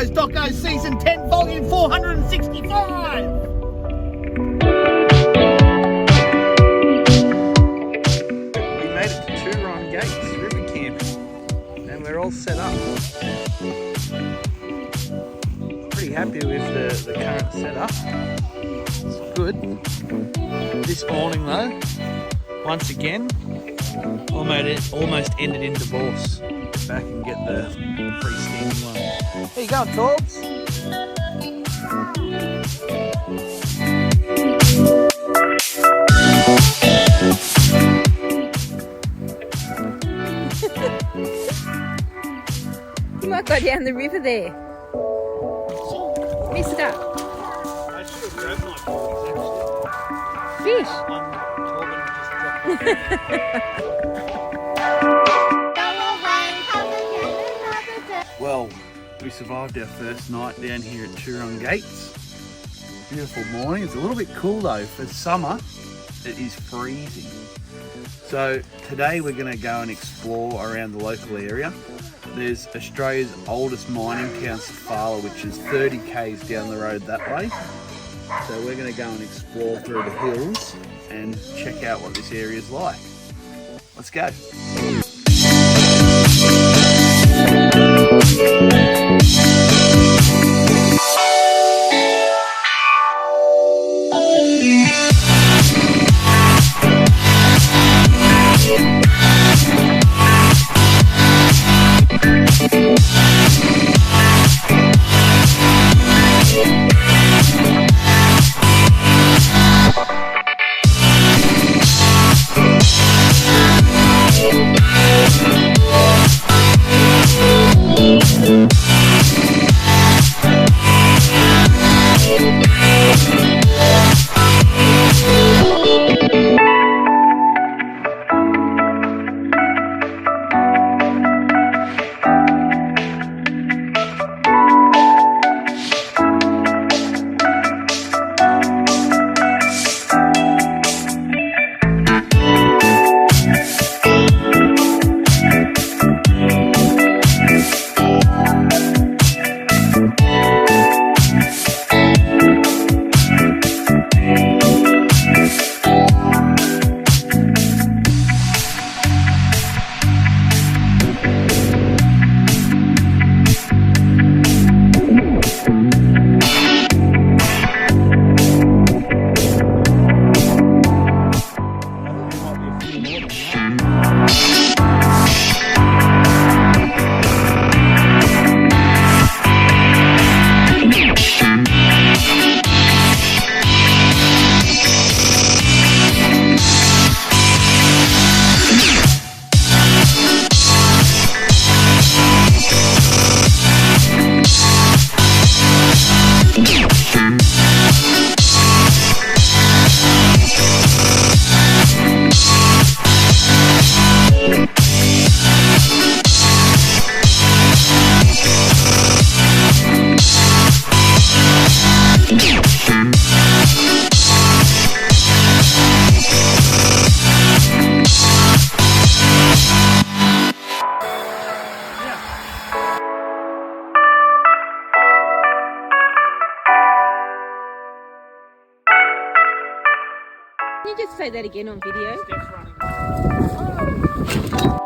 Docos, Docos Season 10, Volume 465! We made it to Turon Gates River Camping, and we're all set up. Pretty happy with the current setup. It's good. This morning though, once again, almost ended in divorce. Get back and get the freestanding one. There you go, Torbs. You might go down the river there. Missed up. I should have grabbed my Torbs actually. Fish. Torben just dropped. Well, we survived our first night down here at Turon Gates. Beautiful morning. It's a little bit cool though. For summer, it is freezing. So today we're going to go and explore around the local area. There's Australia's oldest mining town, Safala, which is 30 k's down the road that way. So we're going to go and explore through the hills and check out what this area is like. Let's go. Can you just say that again on video? Steph's running.